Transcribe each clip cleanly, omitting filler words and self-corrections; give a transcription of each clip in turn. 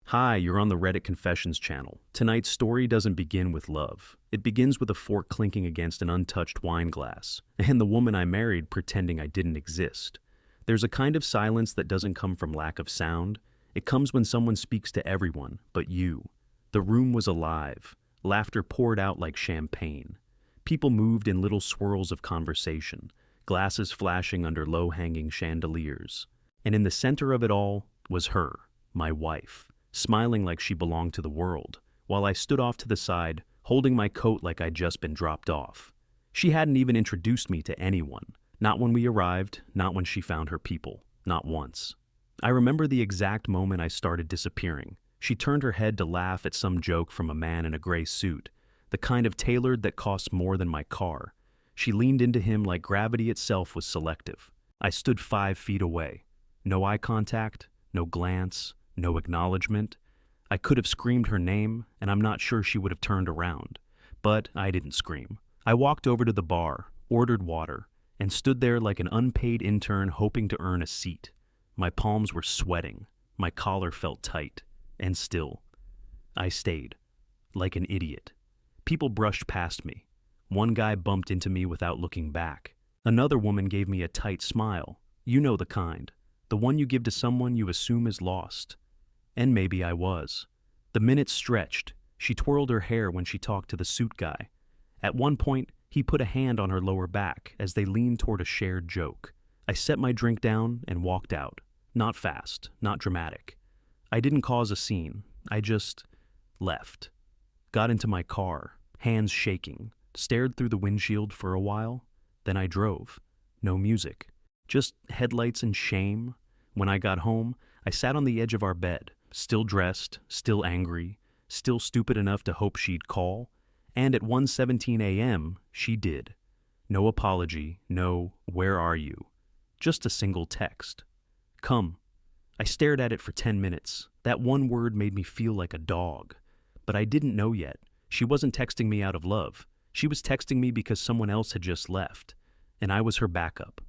Hi, you're on the Reddit Confessions channel. Tonight's story doesn't begin with love. It begins with a fork clinking against an untouched wine glass, and the woman I married pretending I didn't exist. There's a kind of silence that doesn't come from lack of sound. It comes when someone speaks to everyone but you. The room was alive. Laughter poured out like champagne. People moved in little swirls of conversation, glasses flashing under low-hanging chandeliers. And in the center of it all was her, my wife, smiling like she belonged to the world, while I stood off to the side, holding my coat like I'd just been dropped off. She hadn't even introduced me to anyone, not when we arrived, not when she found her people, not once. I remember the exact moment I started disappearing. She turned her head to laugh at some joke from a man in a gray suit, the kind of tailored that costs more than my car. She leaned into him like gravity itself was selective. I stood 5 feet away. No eye contact, no glance, no acknowledgement. I could have screamed her name, and I'm not sure she would have turned around. But I didn't scream. I walked over to the bar, ordered water, and stood there like an unpaid intern hoping to earn a seat. My palms were sweating. My collar felt tight. And still, I stayed, like an idiot. People brushed past me. One guy bumped into me without looking back. Another woman gave me a tight smile. You know the kind. The one you give to someone you assume is lost. And maybe I was. The minutes stretched. She twirled her hair when she talked to the suit guy. At one point, he put a hand on her lower back as they leaned toward a shared joke. I set my drink down and walked out. Not fast, not dramatic. I didn't cause a scene. I just left. Got into my car, hands shaking, stared through the windshield for a while. Then I drove. No music. Just headlights and shame. When I got home, I sat on the edge of our bed, still dressed, still angry, still stupid enough to hope she'd call. And at 1:17 a.m., she did. No apology, no, where are you? Just a single text. Come. I stared at it for 10 minutes. That one word made me feel like a dog. But I didn't know yet. She wasn't texting me out of love. She was texting me because someone else had just left, and I was her backup.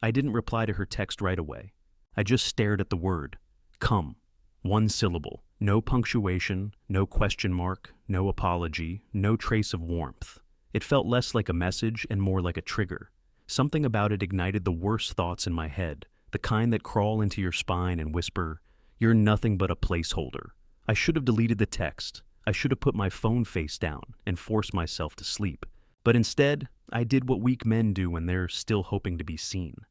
I didn't reply to her text right away. I just stared at the word, come. One syllable. No punctuation, no question mark, no apology, no trace of warmth. It felt less like a message and more like a trigger. Something about it ignited the worst thoughts in my head, the kind that crawl into your spine and whisper, you're nothing but a placeholder. I should have deleted the text. I should have put my phone face down and forced myself to sleep. But instead, I did what weak men do when they're still hoping to be seen.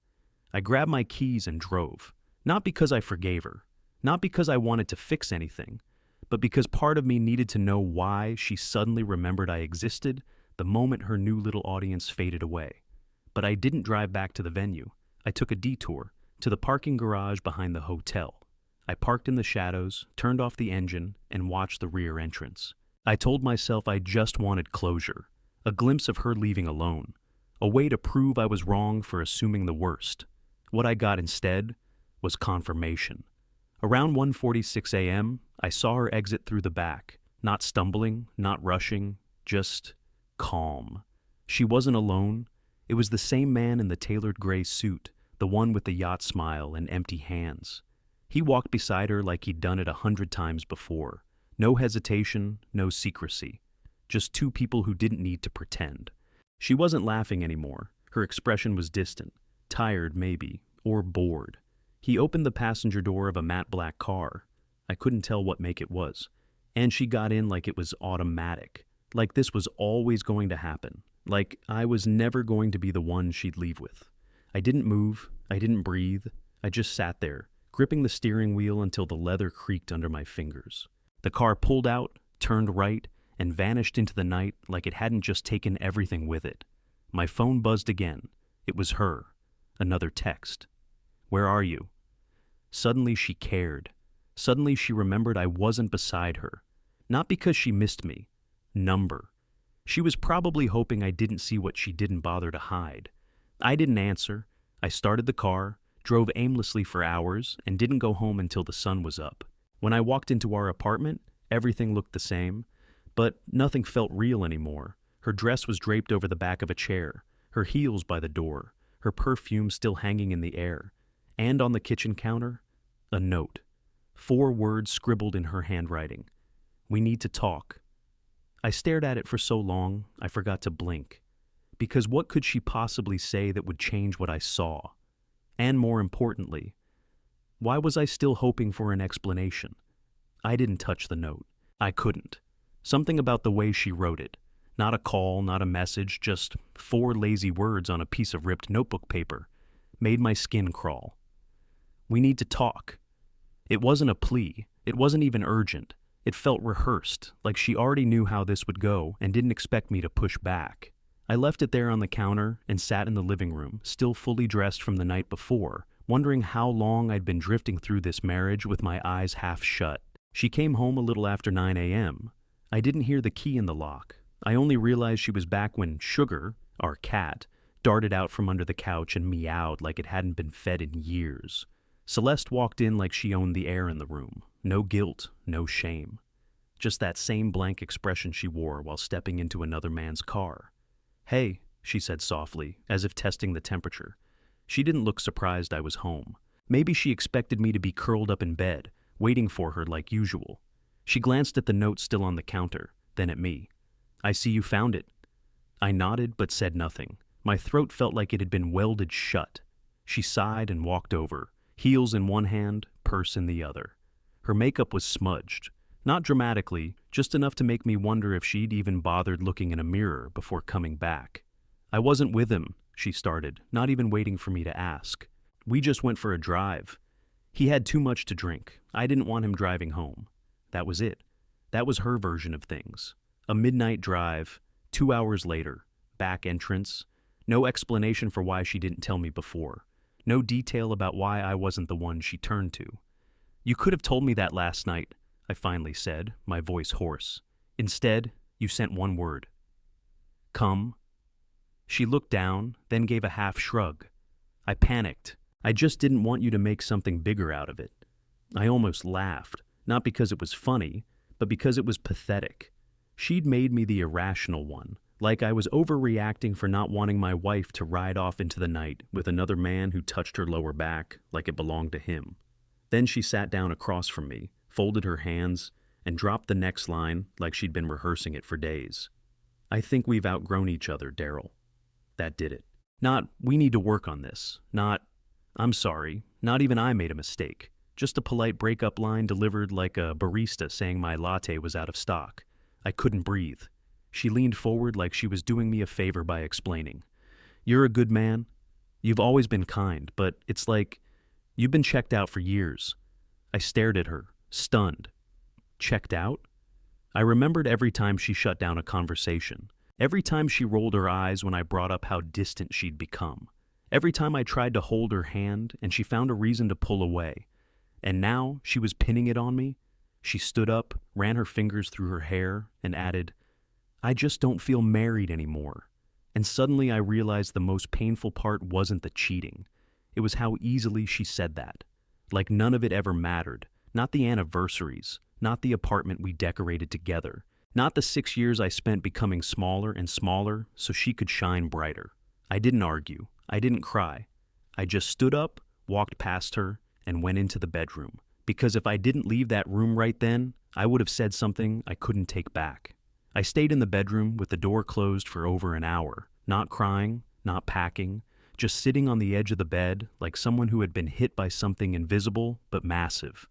I grabbed my keys and drove. Not because I forgave her. Not because I wanted to fix anything. But because part of me needed to know why she suddenly remembered I existed the moment her new little audience faded away. But I didn't drive back to the venue. I took a detour to the parking garage behind the hotel. I parked in the shadows, turned off the engine, and watched the rear entrance. I told myself I just wanted closure, a glimpse of her leaving alone, a way to prove I was wrong for assuming the worst. What I got instead was confirmation. Around 1:46 a.m., I saw her exit through the back, not stumbling, not rushing, just calm. She wasn't alone. It was the same man in the tailored gray suit, the one with the yacht smile and empty hands. He walked beside her like he'd done it 100 times before. No hesitation, no secrecy. Just two people who didn't need to pretend. She wasn't laughing anymore. Her expression was distant, tired maybe, or bored. He opened the passenger door of a matte black car. I couldn't tell what make it was. And she got in like it was automatic. Like this was always going to happen. Like I was never going to be the one she'd leave with. I didn't move, I didn't breathe, I just sat there, gripping the steering wheel until the leather creaked under my fingers. The car pulled out, turned right, and vanished into the night like it hadn't just taken everything with it. My phone buzzed again. It was her. Another text. Where are you? Suddenly she cared. Suddenly she remembered I wasn't beside her. Not because she missed me. Number. She was probably hoping I didn't see what she didn't bother to hide. I didn't answer. I started the car, drove aimlessly for hours, and didn't go home until the sun was up. When I walked into our apartment, everything looked the same, but nothing felt real anymore. Her dress was draped over the back of a chair, her heels by the door, her perfume still hanging in the air, and on the kitchen counter, a note. 4 words scribbled in her handwriting. We need to talk. I stared at it for so long, I forgot to blink. Because what could she possibly say that would change what I saw? And more importantly, why was I still hoping for an explanation? I didn't touch the note. I couldn't. Something about the way she wrote it. Not a call, not a message, just 4 lazy words on a piece of ripped notebook paper. Made my skin crawl. We need to talk. It wasn't a plea. It wasn't even urgent. It felt rehearsed, like she already knew how this would go and didn't expect me to push back. I left it there on the counter and sat in the living room, still fully dressed from the night before, wondering how long I'd been drifting through this marriage with my eyes half shut. She came home a little after 9 a.m. I didn't hear the key in the lock. I only realized she was back when Sugar, our cat, darted out from under the couch and meowed like it hadn't been fed in years. Celeste walked in like she owned the air in the room. No guilt, no shame. Just that same blank expression she wore while stepping into another man's car. "Hey," she said softly, as if testing the temperature. She didn't look surprised I was home. Maybe she expected me to be curled up in bed, waiting for her like usual. She glanced at the note still on the counter, then at me. "I see you found it." I nodded but said nothing. My throat felt like it had been welded shut. She sighed and walked over, heels in one hand, purse in the other. Her makeup was smudged. Not dramatically, just enough to make me wonder if she'd even bothered looking in a mirror before coming back. "I wasn't with him," she started, not even waiting for me to ask. "We just went for a drive. He had too much to drink. I didn't want him driving home." That was it. That was her version of things. A midnight drive, 2 hours later, back entrance. No explanation for why she didn't tell me before. No detail about why I wasn't the one she turned to. "You could have told me that last night," I finally said, my voice hoarse. "Instead, you sent one word. Come." She looked down, then gave a half shrug. I panicked. "I just didn't want you to make something bigger out of it." I almost laughed, not because it was funny, but because it was pathetic. She'd made me the irrational one, like I was overreacting for not wanting my wife to ride off into the night with another man who touched her lower back like it belonged to him. Then she sat down across from me, folded her hands, and dropped the next line like she'd been rehearsing it for days. "I think we've outgrown each other, Daryl." That did it. Not, "We need to work on this." Not, "I'm sorry." Not even I made a mistake. Just a polite breakup line delivered like a barista saying my latte was out of stock. I couldn't breathe. She leaned forward like she was doing me a favor by explaining. "You're a good man. You've always been kind, but it's like you've been checked out for years." I stared at her, stunned. Checked out? I remembered every time she shut down a conversation. Every time she rolled her eyes when I brought up how distant she'd become. Every time I tried to hold her hand and she found a reason to pull away. And now she was pinning it on me. She stood up, ran her fingers through her hair, and added, "I just don't feel married anymore." And suddenly I realized the most painful part wasn't the cheating. It was how easily she said that. Like none of it ever mattered. Not the anniversaries, not the apartment we decorated together, not the 6 years I spent becoming smaller and smaller so she could shine brighter. I didn't argue. I didn't cry. I just stood up, walked past her, and went into the bedroom. Because if I didn't leave that room right then, I would have said something I couldn't take back. I stayed in the bedroom with the door closed for over an hour, not crying, not packing, just sitting on the edge of the bed like someone who had been hit by something invisible but massive.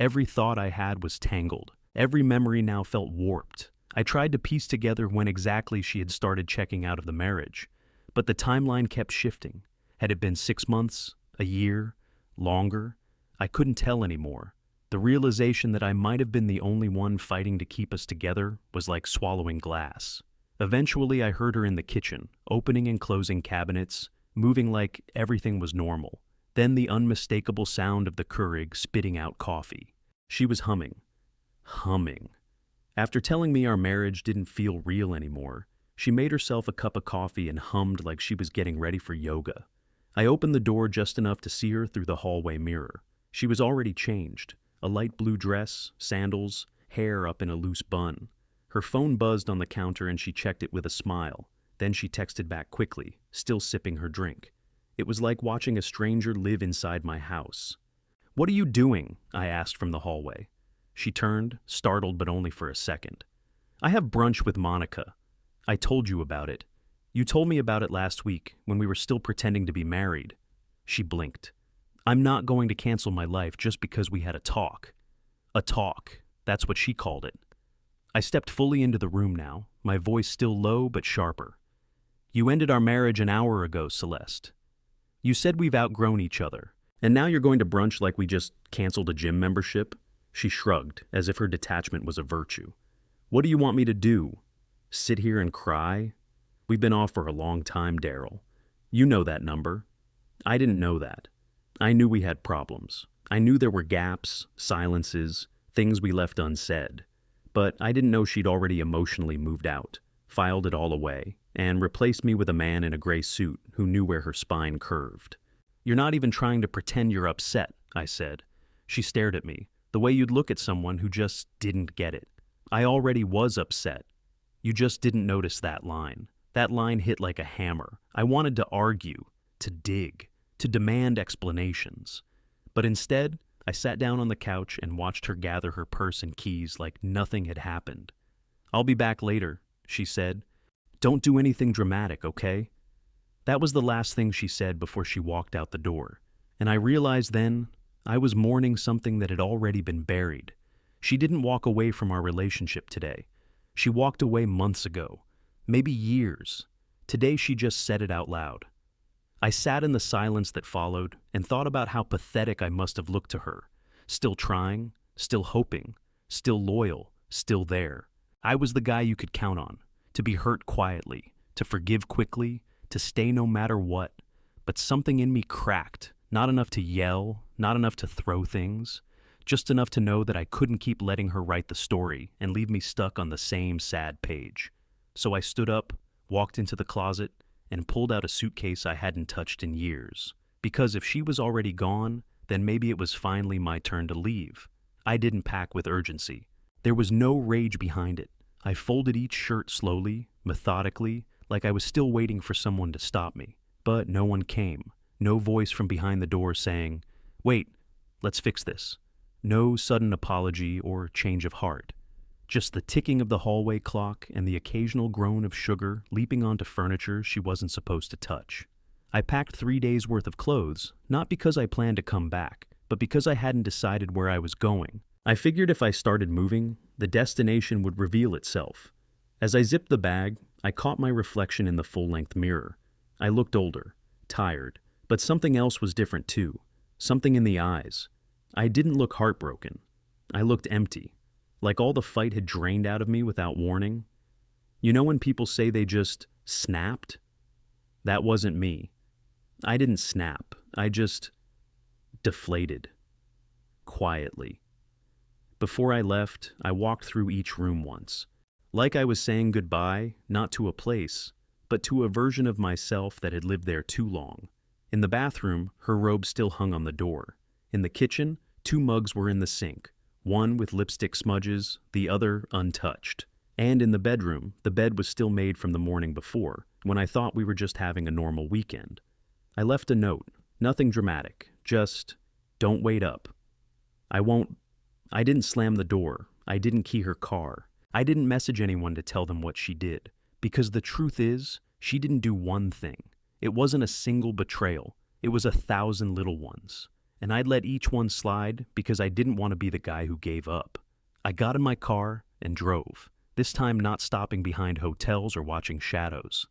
Every thought I had was tangled. Every memory now felt warped. I tried to piece together when exactly she had started checking out of the marriage, but the timeline kept shifting. Had it been 6 months, a year, longer? I couldn't tell anymore. The realization that I might have been the only one fighting to keep us together was like swallowing glass. Eventually, I heard her in the kitchen, opening and closing cabinets, moving like everything was normal. Then the unmistakable sound of the Keurig spitting out coffee. She was humming. Humming. After telling me our marriage didn't feel real anymore, she made herself a cup of coffee and hummed like she was getting ready for yoga. I opened the door just enough to see her through the hallway mirror. She was already changed. A light blue dress, sandals, hair up in a loose bun. Her phone buzzed on the counter and she checked it with a smile. Then she texted back quickly, still sipping her drink. It was like watching a stranger live inside my house. "What are you doing?" I asked from the hallway. She turned, startled but only for a second. "I have brunch with Monica. I told you about it. You told me about it last week when we were still pretending to be married." She blinked. "I'm not going to cancel my life just because we had a talk." A talk. That's what she called it. I stepped fully into the room now, my voice still low but sharper. "You ended our marriage an hour ago, Celeste. You said we've outgrown each other, and now you're going to brunch like we just canceled a gym membership?" She shrugged, as if her detachment was a virtue. "What do you want me to do? Sit here and cry? We've been off for a long time, Daryl. You know that number. I didn't know that. I knew we had problems. I knew there were gaps, silences, things we left unsaid. But I didn't know she'd already emotionally moved out, filed it all away, and replaced me with a man in a gray suit who knew where her spine curved. "You're not even trying to pretend you're upset," I said. She stared at me, the way you'd look at someone who just didn't get it. "I already was upset. You just didn't notice that line. That line hit like a hammer. I wanted to argue, to dig, to demand explanations. But instead, I sat down on the couch and watched her gather her purse and keys like nothing had happened. "I'll be back later," she said. "Don't do anything dramatic, okay?" That was the last thing she said before she walked out the door. And I realized then I was mourning something that had already been buried. She didn't walk away from our relationship today. She walked away months ago, maybe years. Today she just said it out loud. I sat in the silence that followed and thought about how pathetic I must have looked to her. Still trying, still hoping, still loyal, still there. I was the guy you could count on, to be hurt quietly, to forgive quickly, to stay no matter what. But something in me cracked, not enough to yell, not enough to throw things, just enough to know that I couldn't keep letting her write the story and leave me stuck on the same sad page. So I stood up, walked into the closet, and pulled out a suitcase I hadn't touched in years. Because if she was already gone, then maybe it was finally my turn to leave. I didn't pack with urgency. There was no rage behind it. I folded each shirt slowly, methodically, like I was still waiting for someone to stop me. But no one came. No voice from behind the door saying, "Wait, let's fix this." No sudden apology or change of heart. Just the ticking of the hallway clock and the occasional groan of sugar leaping onto furniture she wasn't supposed to touch. I packed 3 days' worth of clothes, not because I planned to come back, but because I hadn't decided where I was going. I figured if I started moving, the destination would reveal itself. As I zipped the bag, I caught my reflection in the full-length mirror. I looked older, tired, but something else was different too. Something in the eyes. I didn't look heartbroken. I looked empty. Like all the fight had drained out of me without warning. You know when people say they just snapped? That wasn't me. I didn't snap. I just deflated. Quietly. Before I left, I walked through each room once. Like I was saying goodbye, not to a place, but to a version of myself that had lived there too long. In the bathroom, her robe still hung on the door. In the kitchen, 2 mugs were in the sink. One with lipstick smudges, the other untouched. And in the bedroom, the bed was still made from the morning before, when I thought we were just having a normal weekend. I left a note, nothing dramatic, just, "Don't wait up. I won't." I didn't slam the door. I didn't key her car. I didn't message anyone to tell them what she did. Because the truth is, she didn't do one thing. It wasn't a single betrayal. It was 1,000 little ones. And I'd let each one slide because I didn't want to be the guy who gave up. I got in my car and drove, this time not stopping behind hotels or watching shadows.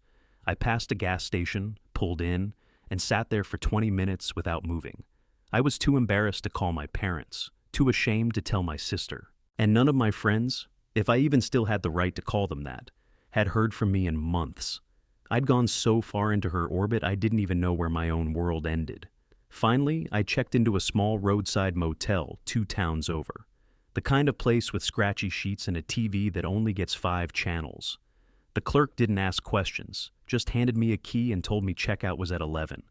I passed a gas station, pulled in, and sat there for 20 minutes without moving. I was too embarrassed to call my parents, too ashamed to tell my sister. And none of my friends, if I even still had the right to call them that, had heard from me in months. I'd gone so far into her orbit I didn't even know where my own world ended. Finally, I checked into a small roadside motel 2 towns over. The kind of place with scratchy sheets and a TV that only gets 5 channels. The clerk didn't ask questions, just handed me a key and told me checkout was at 11.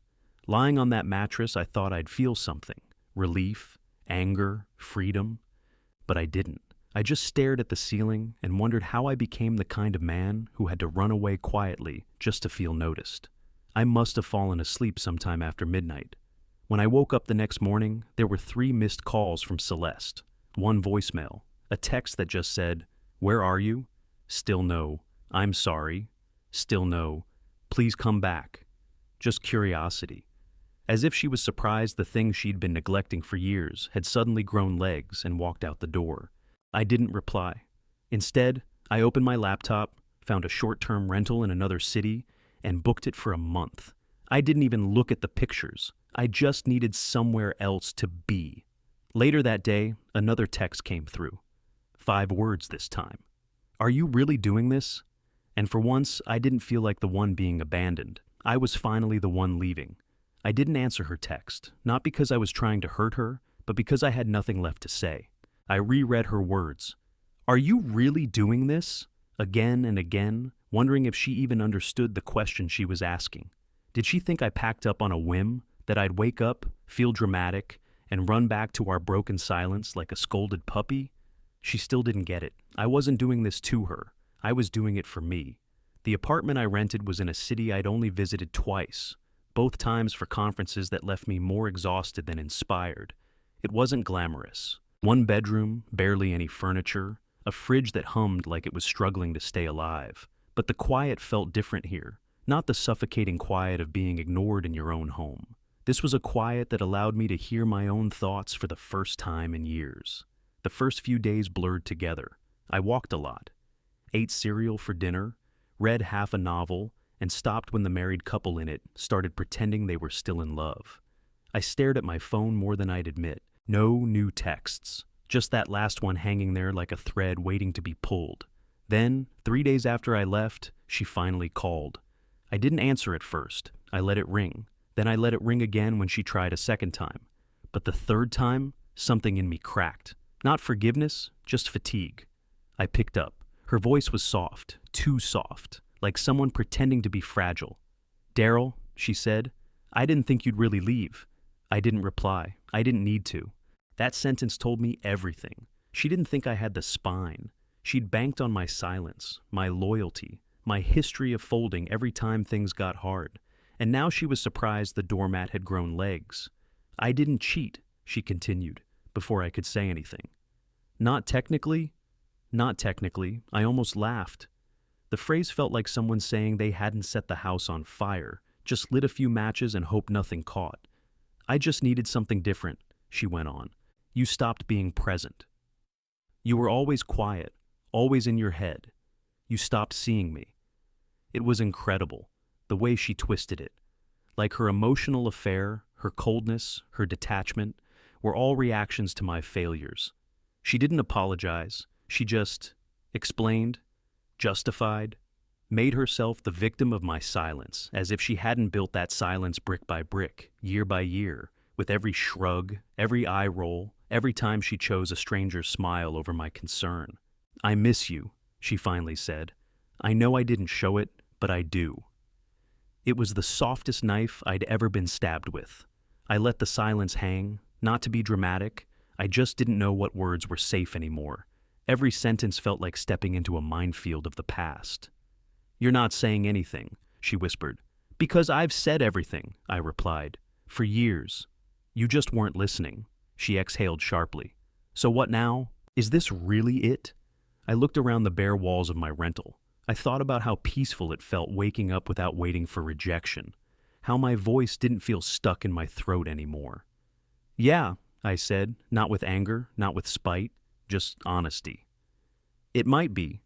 Lying on that mattress, I thought I'd feel something. Relief, anger, freedom. But I didn't. I just stared at the ceiling and wondered how I became the kind of man who had to run away quietly just to feel noticed. I must have fallen asleep sometime after midnight. When I woke up the next morning, there were 3 missed calls from Celeste, 1 voicemail, a text that just said, "Where are you?" Still no. "I'm sorry." Still no. "Please come back." Just curiosity. As if she was surprised the thing she'd been neglecting for years had suddenly grown legs and walked out the door. I didn't reply. Instead, I opened my laptop, found a short-term rental in another city, and booked it for a month. I didn't even look at the pictures. I just needed somewhere else to be. Later that day, another text came through. 5 words this time. "Are you really doing this?" And for once, I didn't feel like the one being abandoned. I was finally the one leaving. I didn't answer her text, not because I was trying to hurt her, but because I had nothing left to say. I reread her words. "Are you really doing this?" Again and again, wondering if she even understood the question she was asking. Did she think I packed up on a whim, that I'd wake up, feel dramatic, and run back to our broken silence like a scolded puppy? She still didn't get it. I wasn't doing this to her. I was doing it for me. The apartment I rented was in a city I'd only visited twice, both times for conferences that left me more exhausted than inspired. It wasn't glamorous. 1 bedroom, barely any furniture, a fridge that hummed like it was struggling to stay alive. But the quiet felt different here, not the suffocating quiet of being ignored in your own home. This was a quiet that allowed me to hear my own thoughts for the first time in years. The first few days blurred together. I walked a lot, ate cereal for dinner, read half a novel, and stopped when the married couple in it started pretending they were still in love. I stared at my phone more than I'd admit. No new texts, just that last one hanging there like a thread waiting to be pulled. Then, 3 days after I left, she finally called. I didn't answer at first. I let it ring. Then I let it ring again when she tried a second time. But the third time, something in me cracked. Not forgiveness, just fatigue. I picked up. Her voice was soft, too soft, like someone pretending to be fragile. "Daryl," she said, "I didn't think you'd really leave." I didn't reply. I didn't need to. That sentence told me everything. She didn't think I had the spine. She'd banked on my silence, my loyalty, my history of folding every time things got hard. And now she was surprised the doormat had grown legs. "I didn't cheat," she continued, before I could say anything. Not technically. Not technically. I almost laughed. The phrase felt like someone saying they hadn't set the house on fire, just lit a few matches and hoped nothing caught. "I just needed something different," she went on. "You stopped being present. You were always quiet, always in your head. You stopped seeing me." It was incredible, the way she twisted it. Like her emotional affair, her coldness, her detachment, were all reactions to my failures. She didn't apologize. She just explained, justified, made herself the victim of my silence, as if she hadn't built that silence brick by brick, year by year, with every shrug, every eye roll, every time she chose a stranger's smile over my concern. "I miss you," she finally said. "I know I didn't show it, but I do." It was the softest knife I'd ever been stabbed with. I let the silence hang, not to be dramatic. I just didn't know what words were safe anymore. Every sentence felt like stepping into a minefield of the past. "You're not saying anything," she whispered. "Because I've said everything," I replied. "For years. You just weren't listening." She exhaled sharply. "So what now? Is this really it?" I looked around the bare walls of my rental. I thought about how peaceful it felt waking up without waiting for rejection, how my voice didn't feel stuck in my throat anymore. "Yeah," I said, not with anger, not with spite, just honesty. "It might be."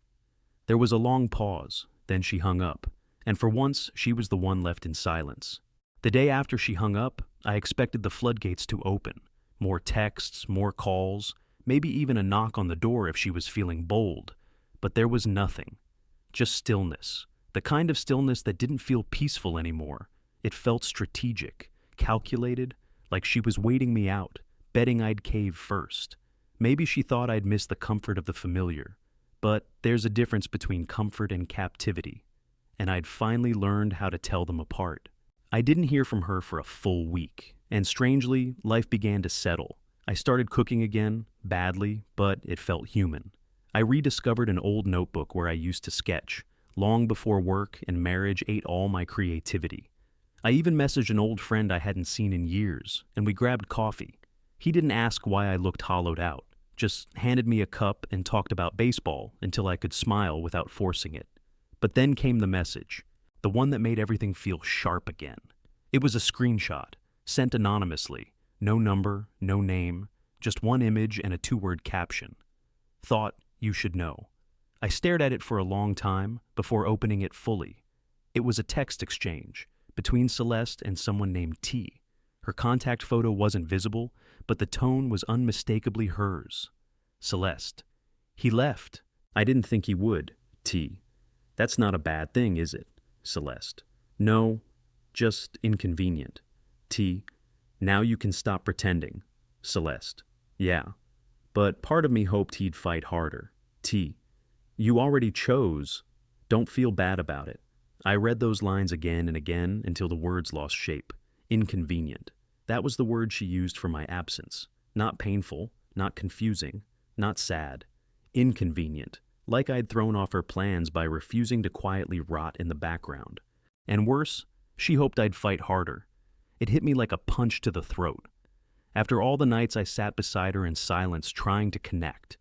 There was a long pause, then she hung up, and for once she was the one left in silence. The day after she hung up, I expected the floodgates to open. More texts, more calls, maybe even a knock on the door if she was feeling bold. But there was nothing. Just stillness. The kind of stillness that didn't feel peaceful anymore. It felt strategic, calculated, like she was waiting me out, betting I'd cave first. Maybe she thought I'd miss the comfort of the familiar. But there's a difference between comfort and captivity. And I'd finally learned how to tell them apart. I didn't hear from her for a full week. And strangely, life began to settle. I started cooking again, badly, but it felt human. I rediscovered an old notebook where I used to sketch, long before work and marriage ate all my creativity. I even messaged an old friend I hadn't seen in years, and we grabbed coffee. He didn't ask why I looked hollowed out, just handed me a cup and talked about baseball until I could smile without forcing it. But then came the message, the one that made everything feel sharp again. It was a screenshot, sent anonymously, no number, no name, just one image and a two-word caption. Thought you should know. I stared at it for a long time before opening it fully. It was a text exchange between Celeste and someone named T. Her contact photo wasn't visible, but the tone was unmistakably hers. Celeste. He left. I didn't think he would. T. That's not a bad thing, is it? Celeste. No, just inconvenient. T. Now you can stop pretending. Celeste. Yeah. But part of me hoped he'd fight harder. T. You already chose. Don't feel bad about it. I read those lines again and again until the words lost shape. Inconvenient. That was the word she used for my absence. Not painful, not confusing, not sad. Inconvenient. Like I'd thrown off her plans by refusing to quietly rot in the background. And worse, she hoped I'd fight harder. It hit me like a punch to the throat. After all the nights I sat beside her in silence trying to connect,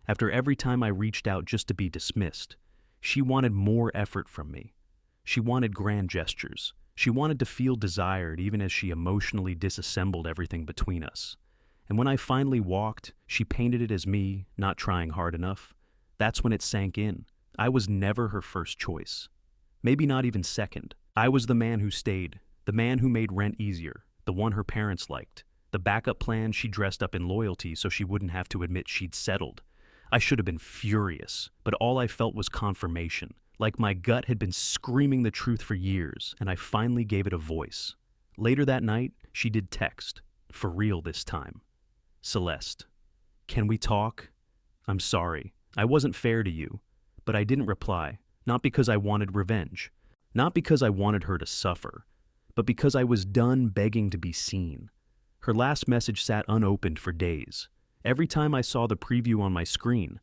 after every time I reached out just to be dismissed, she wanted more effort from me. She wanted grand gestures. She wanted to feel desired even as she emotionally disassembled everything between us. And when I finally walked, she painted it as me not trying hard enough. That's when it sank in. I was never her first choice. Maybe not even second. I was the man who stayed, the man who made rent easier, the one her parents liked, the backup plan she dressed up in loyalty so she wouldn't have to admit she'd settled. I should have been furious, but all I felt was confirmation, like my gut had been screaming the truth for years, and I finally gave it a voice. Later that night, she did text, for real this time. Celeste. Can we talk? I'm sorry. I wasn't fair to you, but I didn't reply, not because I wanted revenge, not because I wanted her to suffer, but because I was done begging to be seen. Her last message sat unopened for days. Every time I saw the preview on my screen,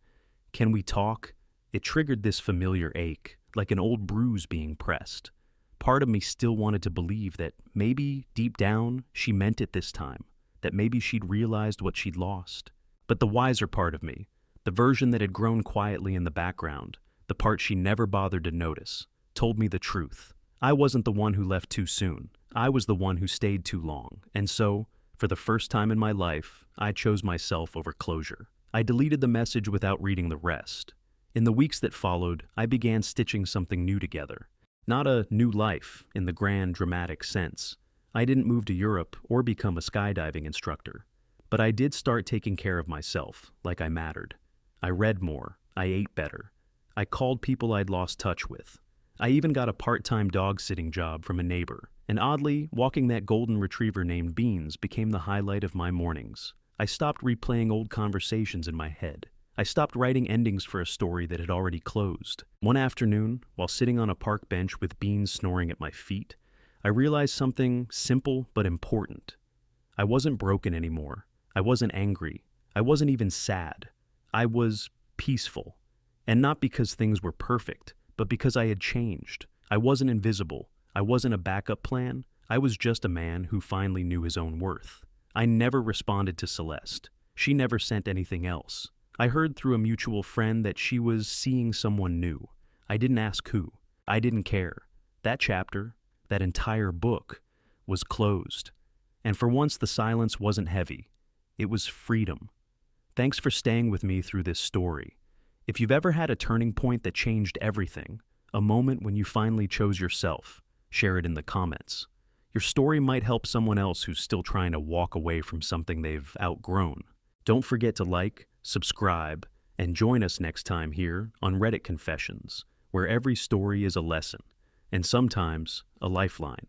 "Can we talk?" it triggered this familiar ache, like an old bruise being pressed. Part of me still wanted to believe that maybe, deep down, she meant it this time, that maybe she'd realized what she'd lost. But the wiser part of me, the version that had grown quietly in the background, the part she never bothered to notice, told me the truth. I wasn't the one who left too soon. I was the one who stayed too long. And so, for the first time in my life, I chose myself over closure. I deleted the message without reading the rest. In the weeks that followed, I began stitching something new together. Not a new life in the grand, dramatic sense. I didn't move to Europe or become a skydiving instructor. But I did start taking care of myself, like I mattered. I read more. I ate better. I called people I'd lost touch with. I even got a part-time dog-sitting job from a neighbor. And oddly, walking that golden retriever named Beans became the highlight of my mornings. I stopped replaying old conversations in my head. I stopped writing endings for a story that had already closed. One afternoon, while sitting on a park bench with Beans snoring at my feet, I realized something simple but important. I wasn't broken anymore. I wasn't angry. I wasn't even sad. I was peaceful. And not because things were perfect, but because I had changed. I wasn't invisible. I wasn't a backup plan. I was just a man who finally knew his own worth. I never responded to Celeste. She never sent anything else. I heard through a mutual friend that she was seeing someone new. I didn't ask who. I didn't care. That chapter, that entire book, was closed. And for once the silence wasn't heavy. It was freedom. Thanks for staying with me through this story. If you've ever had a turning point that changed everything, a moment when you finally chose yourself, share it in the comments. Your story might help someone else who's still trying to walk away from something they've outgrown. Don't forget to like, subscribe, and join us next time here on Reddit Confessions, where every story is a lesson, and sometimes a lifeline.